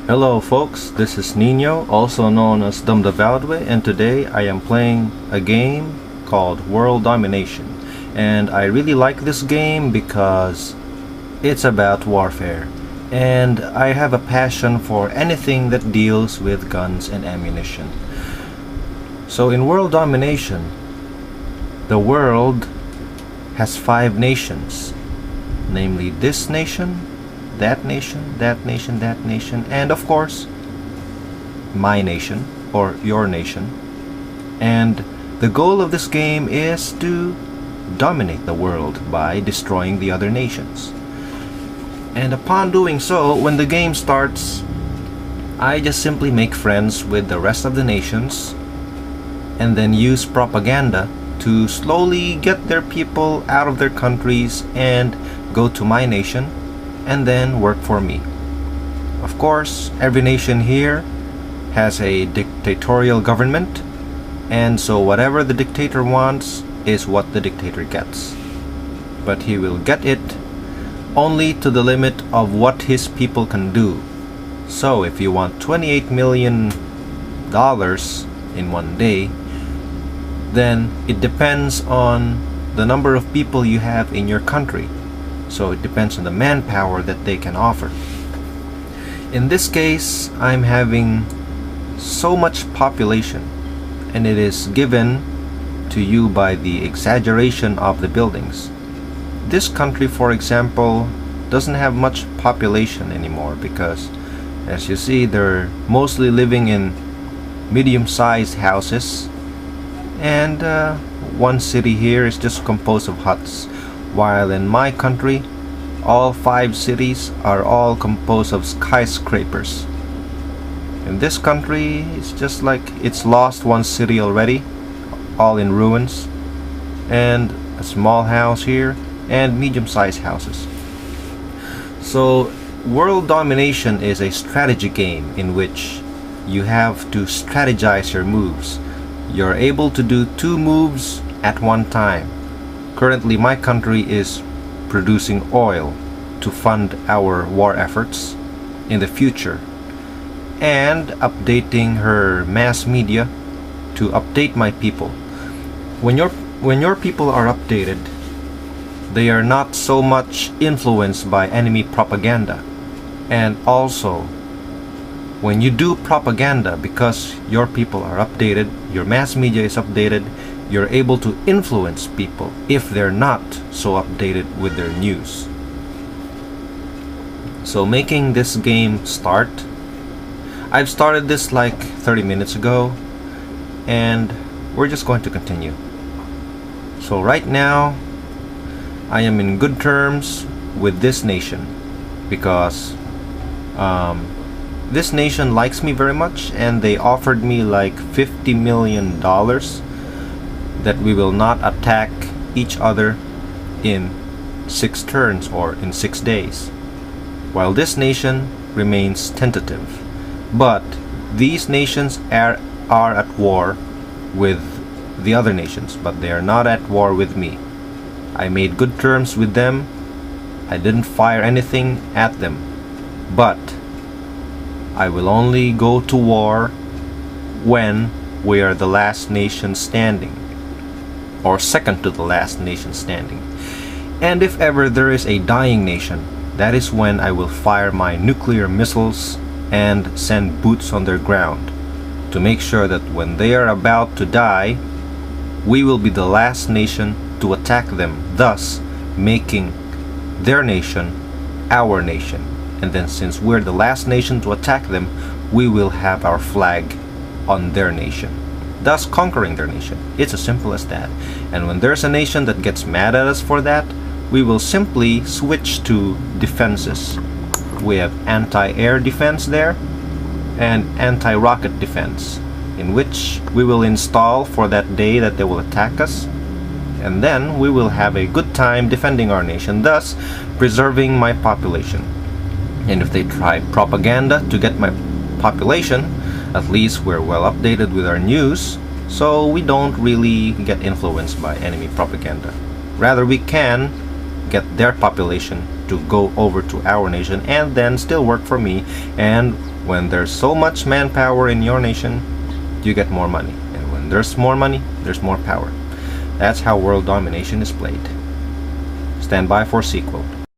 Hello folks, this is Nino, also known as Dum the Validway, and today I am playing a game called World Domination. And I really like this game because it's about warfare. And I have a passion for anything that deals with guns and ammunition. So in World Domination, the world has 5 nations, namely this nation, that nation, that nation, that nation, and of course, my nation, or your nation. And the goal of this game is to dominate the world by destroying the other nations. And upon doing so, when the game starts, I just simply make friends with the rest of the nations and then use propaganda to slowly get their people out of their countries and go to my nation and then work for me. Of course, every nation here has a dictatorial government, and so whatever the dictator wants is what the dictator gets. But he will get it only to the limit of what his people can do. So if you want $28 million in one day, then it depends on the number of people you have in your country. So it depends on the manpower that they can offer. In this case, I'm having so much population, and it is given to you by the exaggeration of the buildings. This country, for example, doesn't have much population anymore because, as you see, they're mostly living in medium-sized houses, and one city here is just composed of huts. While in my country, all 5 cities are all composed of skyscrapers. In this country, it's just like it's lost one city already, all in ruins, and a small house here, and medium-sized houses. So, World Domination is a strategy game in which you have to strategize your moves. You're able to do 2 moves at one time. Currently, my country is producing oil to fund our war efforts in the future, and updating her mass media to update my people. When your people are updated, they are not so much influenced by enemy propaganda. And also, when you do propaganda, because your people are updated, your mass media is updated, you're able to influence people if they're not so updated with their news. So making this game start, I've started this like 30 minutes ago, and we're just going to continue. So right now, I am in good terms with this nation because this nation likes me very much, and they offered me like $50 million that we will not attack each other in 6 turns or in 6 days, while this nation remains tentative. But these nations are at war with the other nations, but they are not at war with me. I made good terms with them. I didn't fire anything at them, but I will only go to war when we are the last nation standing, or second to the last nation standing. And if ever there is a dying nation, that is when I will fire my nuclear missiles and send boots on their ground to make sure that when they are about to die, we will be the last nation to attack them, thus making their nation our nation. And then since we're the last nation to attack them, we will have our flag on their nation, thus conquering their nation. It's as simple as that. And when there's a nation that gets mad at us for that, we will simply switch to defenses. We have anti-air defense there and anti-rocket defense, in which we will install for that day that they will attack us, and then we will have a good time defending our nation, thus preserving my population. And if they try propaganda to get my population, at least we're well updated with our news, so we don't really get influenced by enemy propaganda. Rather, we can get their population to to go over to our nation and then still work for me. And when there's so much manpower in your nation, you get more money. And when there's more money, there's more power. That's how world domination is played. Stand by for sequel.